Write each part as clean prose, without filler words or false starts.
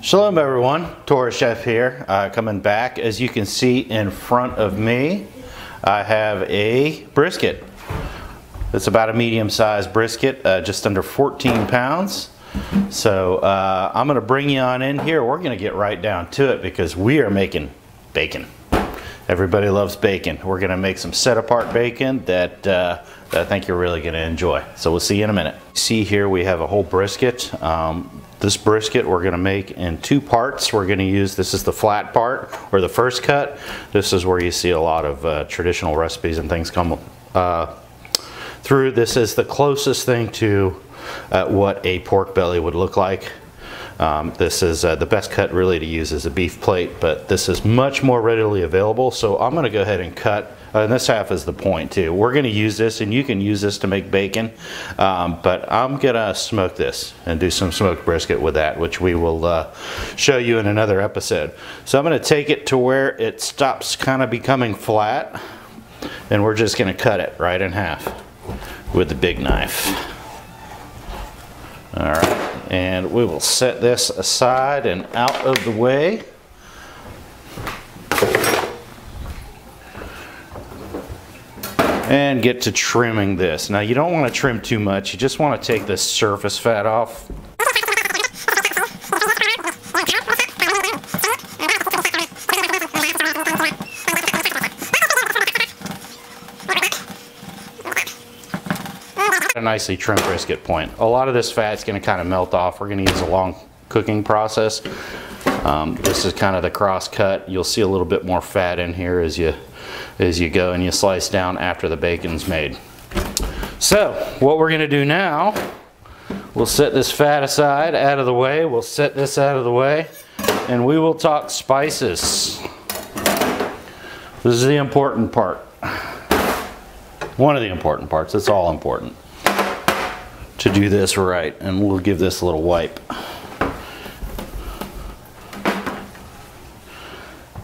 Shalom everyone, Torah Chef here, coming back. As you can see in front of me, I have a brisket. It's about a medium-sized brisket, just under 14 pounds. So I'm gonna bring you on in here. We're gonna get right down to it because we are making bacon. Everybody loves bacon. We're gonna make some set-apart bacon that I think you're really gonna enjoy. So we'll see you in a minute. See here we have a whole brisket. This brisket we're gonna make in two parts. We're gonna use, this is the flat part, or the first cut. This is where you see a lot of traditional recipes and things come through. This is the closest thing to what a pork belly would look like. This is the best cut really to use is a beef plate, but this is much more readily available. So I'm gonna go ahead and cut, and this half is the point too. We're gonna use this, and you can use this to make bacon, but I'm gonna smoke this and do some smoked brisket with that, which we will show you in another episode. So I'm gonna take it to where it stops kind of becoming flat, and we're just gonna cut it right in half with the big knife. All right, and we will set this aside and out of the way. And get to trimming this. Now you don't want to trim too much, you just want to take the surface fat off. A nicely trimmed brisket point. A lot of this fat is going to kind of melt off. We're going to use a long cooking process. This is kind of the cross cut. You'll see a little bit more fat in here as you go and you slice down after the bacon's made. So what we're going to do now, we'll set this fat aside, out of the way. We'll set this out of the way, and we will talk spices. This is the important part. One of the important parts. It's all important to do this right, and we'll give this a little wipe.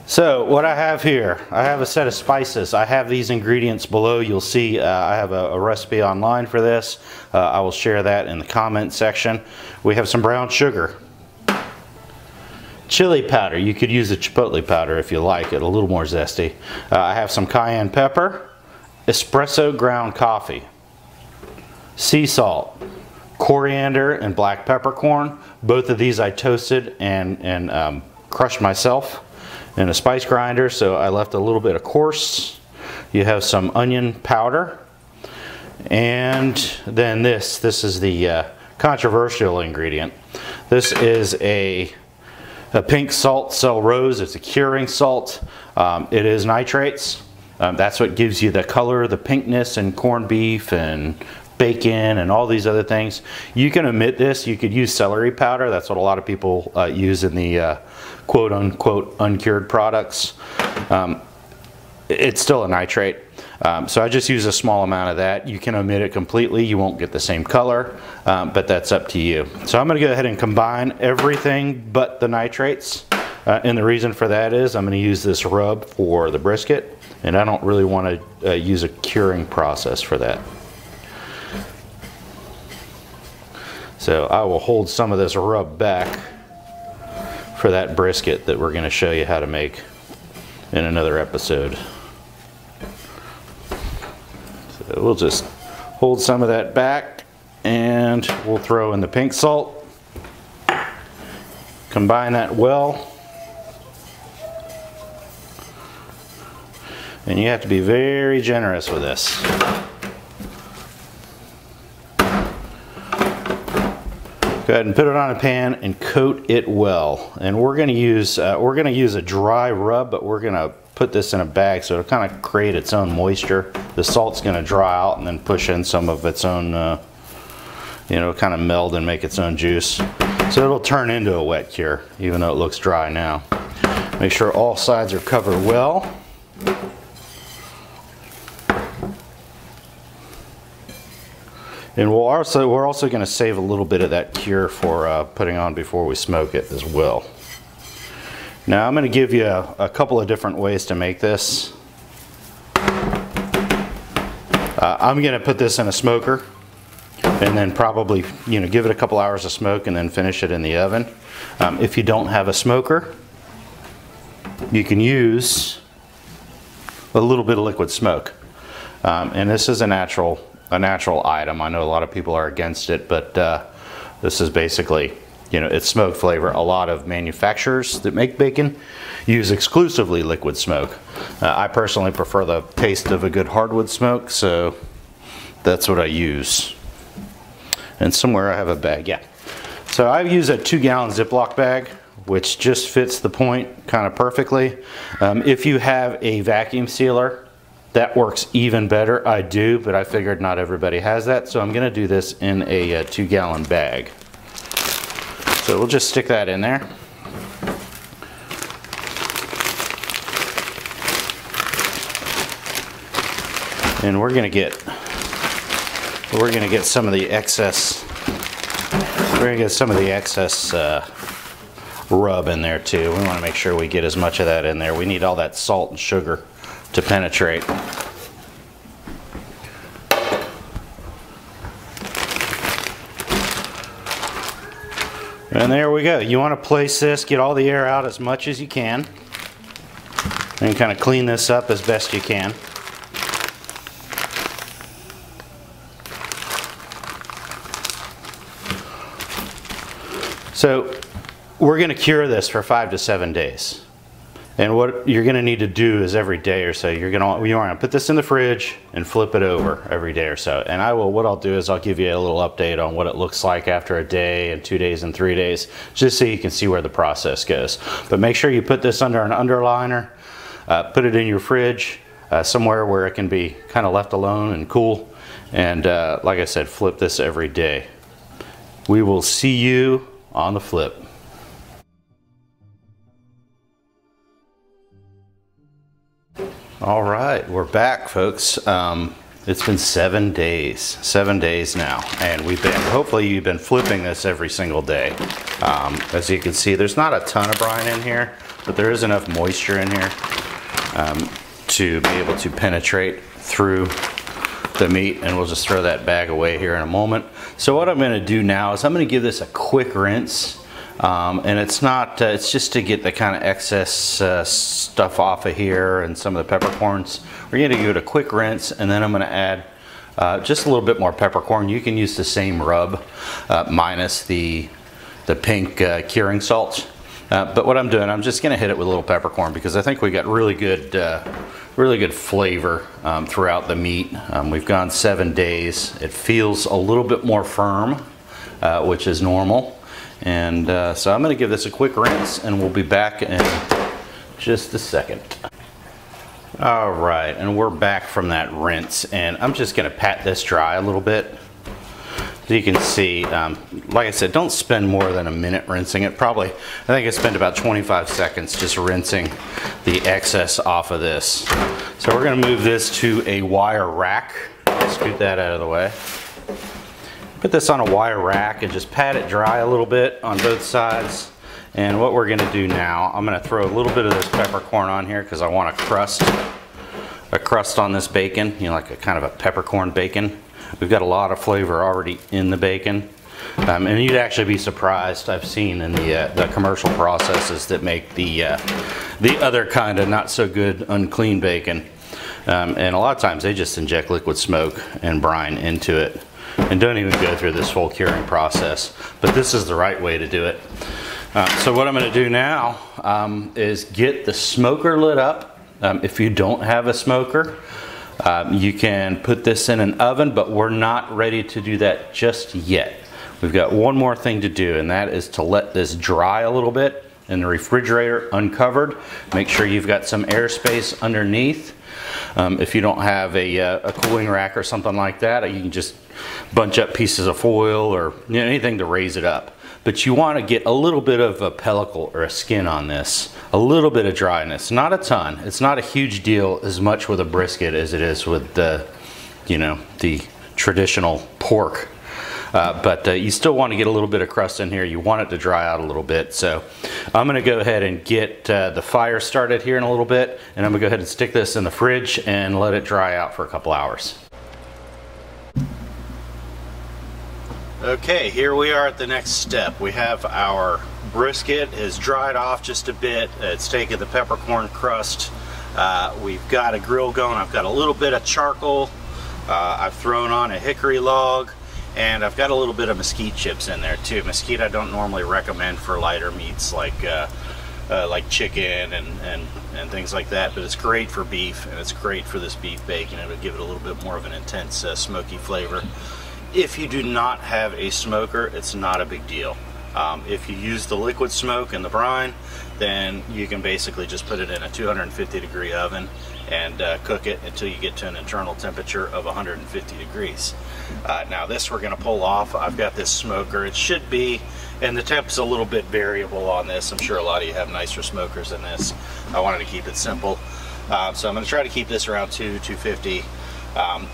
So what I have here, I have a set of spices. I have these ingredients below. You'll see I have a recipe online for this. I will share that in the comment section. We have some brown sugar, chili powder. You could use a chipotle powder if you like it, a little more zesty. I have some cayenne pepper, espresso ground coffee, sea salt, coriander, and black peppercorn. Both of these I toasted and crushed myself in a spice grinder, so I left a little bit of coarse. You have some onion powder, and then this is the controversial ingredient. This is a pink salt, cell rose. It's a curing salt. It is nitrates. That's what gives you the color, the pinkness in corned beef and bacon and all these other things. You can omit this. You could use celery powder. That's what a lot of people use in the quote-unquote uncured products. It's still a nitrate. So I just use a small amount of that. You can omit it completely. You won't get the same color, but that's up to you. So I'm going to go ahead and combine everything but the nitrates. And the reason for that is I'm going to use this rub for the brisket, and I don't really want to use a curing process for that. So I will hold some of this rub back for that brisket that we're going to show you how to make in another episode. So we'll just hold some of that back, and we'll throw in the pink salt. Combine that well. And you have to be very generous with this. Go ahead and put it on a pan and coat it well. And we're going to use a dry rub, but we're going to put this in a bag so it'll kind of create its own moisture. The salt's going to dry out and then push in some of its own, you know, kind of meld and make its own juice. So it'll turn into a wet cure, even though it looks dry now. Make sure all sides are covered well. And we're also going to save a little bit of that cure for putting on before we smoke it as well. Now I'm going to give you a couple of different ways to make this. I'm going to put this in a smoker. and then probably, you know, give it a couple hours of smoke and then finish it in the oven. If you don't have a smoker, you can use a little bit of liquid smoke. And this is a natural item. I know a lot of people are against it, but this is basically, you know, it's smoke flavor. A lot of manufacturers that make bacon use exclusively liquid smoke. I personally prefer the taste of a good hardwood smoke, so that's what I use. And somewhere I have a bag, yeah. So I use a 2-gallon Ziploc bag, which just fits the point kind of perfectly. If you have a vacuum sealer, that works even better. I do, but I figured not everybody has that, so I'm gonna do this in a 2-gallon bag. So we'll just stick that in there. And we're gonna get some of the excess. We're gonna get some of the excess rub in there too. We want to make sure we get as much of that in there. We need all that salt and sugar to penetrate. And there we go. You want to place this, get all the air out as much as you can, and kind of clean this up as best you can. So we're going to cure this for 5 to 7 days. And what you're going to need to do is every day or so, you want to put this in the fridge and flip it over every day or so. And what I'll do is I'll give you a little update on what it looks like after a day and 2 days and 3 days, just so you can see where the process goes. But make sure you put this under an underliner, put it in your fridge, somewhere where it can be kind of left alone and cool. And like I said, flip this every day. We will see you on the flip. All right, we're back, folks. It's been 7 days now, and hopefully you've been flipping this every single day. As you can see, there's not a ton of brine in here, but there is enough moisture in here to be able to penetrate through the meat, and we'll just throw that bag away here in a moment. So what I'm going to do now is I'm going to give this a quick rinse, and it's just to get the kind of excess stuff off of here and some of the peppercorns. We're going to give it a quick rinse, and then I'm going to add just a little bit more peppercorn. You can use the same rub minus the pink curing salt. But what I'm doing, I'm just going to hit it with a little peppercorn because I think we got really good flavor throughout the meat. We've gone 7 days. It feels a little bit more firm, which is normal. And so I'm going to give this a quick rinse, and we'll be back in just a second. All right, and we're back from that rinse, and I'm just going to pat this dry a little bit. So you can see, like I said, don't spend more than a minute rinsing it. Probably, I think I spent about 25 seconds just rinsing the excess off of this. So we're going to move this to a wire rack. Scoot that out of the way. Put this on a wire rack and just pat it dry a little bit on both sides. And what we're going to do now, I'm going to throw a little bit of this peppercorn on here because I want a crust on this bacon, you know, like a kind of a peppercorn bacon. We've got a lot of flavor already in the bacon, and you'd actually be surprised. I've seen in the commercial processes that make the other kind of not so good unclean bacon, and a lot of times they just inject liquid smoke and brine into it and don't even go through this full curing process. But this is the right way to do it. So what I'm going to do now is get the smoker lit up. If you don't have a smoker, you can put this in an oven, but we're not ready to do that just yet. We've got one more thing to do, and that is to let this dry a little bit in the refrigerator uncovered. Make sure you've got some airspace underneath. If you don't have a cooling rack or something like that, you can just bunch up pieces of foil or anything to raise it up. But you want to get a little bit of a pellicle or a skin on this, a little bit of dryness, not a ton. It's not a huge deal as much with a brisket as it is with the traditional pork. But you still want to get a little bit of crust in here. You want it to dry out a little bit. So I'm going to go ahead and get the fire started here in a little bit, and I'm going to go ahead and stick this in the fridge and let it dry out for a couple hours. Okay, here we are at the next step. We have our brisket is dried off just a bit. It's taken the peppercorn crust. We've got a grill going. I've got a little bit of charcoal. I've thrown on a hickory log, and I've got a little bit of mesquite chips in there too. Mesquite I don't normally recommend for lighter meats like chicken and things like that, but it's great for beef, and it's great for this beef bacon. It'll give it a little bit more of an intense smoky flavor. If you do not have a smoker, it's not a big deal. If you use the liquid smoke and the brine, then you can basically just put it in a 250-degree oven and cook it until you get to an internal temperature of 150 degrees. Now this we're going to pull off. I've got this smoker. It should be, and the temp's a little bit variable on this. I'm sure a lot of you have nicer smokers than this. I wanted to keep it simple. So I'm going to try to keep this around 250.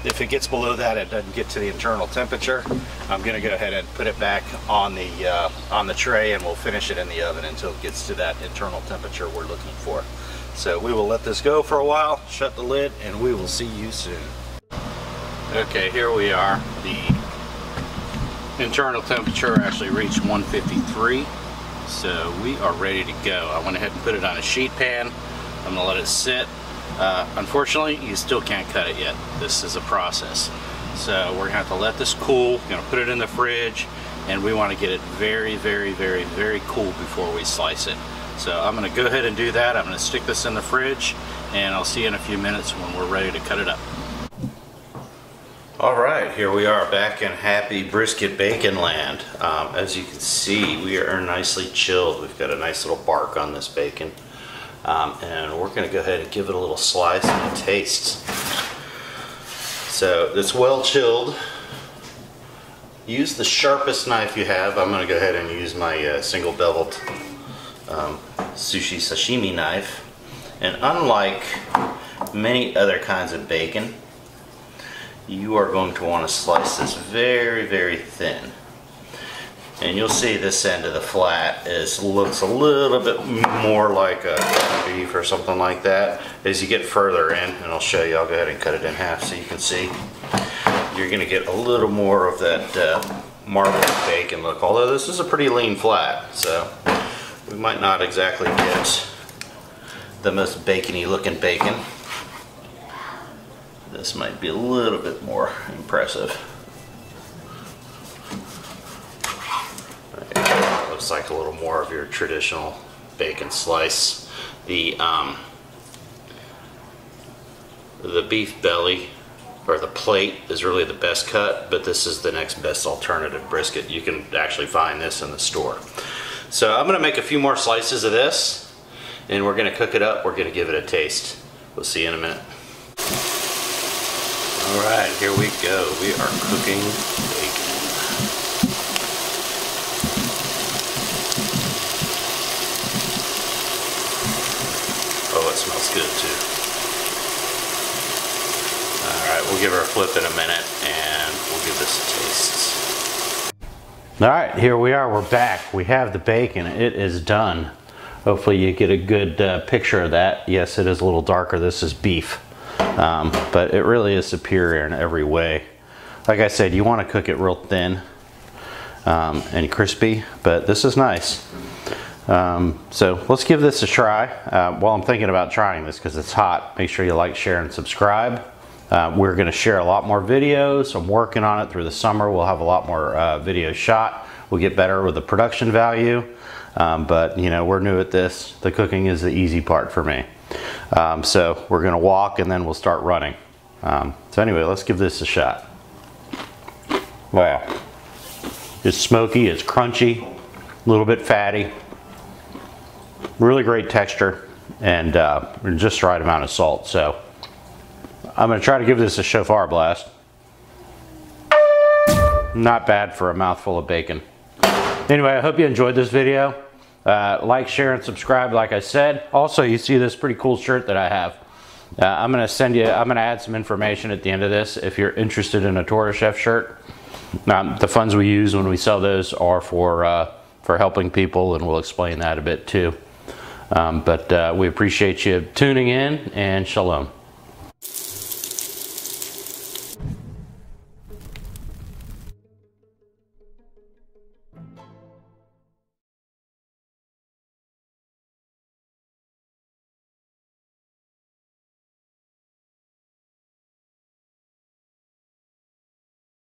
If it gets below that, it doesn't get to the internal temperature, I'm going to go ahead and put it back on the tray, and we'll finish it in the oven until it gets to that internal temperature we're looking for. So we will let this go for a while, shut the lid, and we will see you soon. Okay, here we are. The internal temperature actually reached 153, so we are ready to go. I went ahead and put it on a sheet pan. I'm going to let it sit. Unfortunately, you still can't cut it yet. This is a process. So we're going to have to let this cool. We're going to put it in the fridge, and we want to get it very, very, very, very cool before we slice it. So I'm going to go ahead and do that. I'm going to stick this in the fridge, and I'll see you in a few minutes when we're ready to cut it up. Alright, here we are back in happy brisket bacon land. As you can see, we are nicely chilled. We've got a nice little bark on this bacon. And we're going to go ahead and give it a little slice and a taste. So it's well chilled. Use the sharpest knife you have. I'm going to go ahead and use my single beveled sushi sashimi knife. And unlike many other kinds of bacon, you are going to want to slice this very, very thin. And you'll see this end of the flat looks a little bit more like a beef or something like that as you get further in, and I'll show you. I'll go ahead and cut it in half so you can see. You're going to get a little more of that marbly bacon look, although this is a pretty lean flat, so we might not exactly get the most bacony looking bacon. This might be a little bit more impressive. Looks like a little more of your traditional bacon slice. The beef belly, or the plate, is really the best cut, but this is the next best alternative brisket. You can actually find this in the store. So I'm going to make a few more slices of this, and we're going to cook it up. We're going to give it a taste. We'll see you in a minute. Alright, here we go. We are cooking bacon. Oh, it smells good too. Alright, we'll give her a flip in a minute and we'll give this a taste. Alright, here we are. We're back. We have the bacon. It is done. Hopefully you get a good picture of that. Yes, it is a little darker. This is beef. But it really is superior in every way. Like I said, you want to cook it real thin and crispy, but this is nice. So let's give this a try. While I'm thinking about trying this, because it's hot, make sure you like, share, and subscribe. We're going to share a lot more videos. I'm working on it through the summer. We'll have a lot more videos shot. We'll get better with the production value. But you know, we're new at this. The cooking is the easy part for me. So we're going to walk and then we'll start running. So anyway, let's give this a shot. Wow. It's smoky, it's crunchy, a little bit fatty. Really great texture, and just the right amount of salt. So I'm going to try to give this a shofar blast. Not bad for a mouthful of bacon. Anyway, I hope you enjoyed this video. Like, share, and subscribe, like I said. Also, you see this pretty cool shirt that I have. I'm going to add some information at the end of this if you're interested in a Torah chef shirt. The funds we use when we sell those are for helping people, and we'll explain that a bit too. But we appreciate you tuning in, and shalom.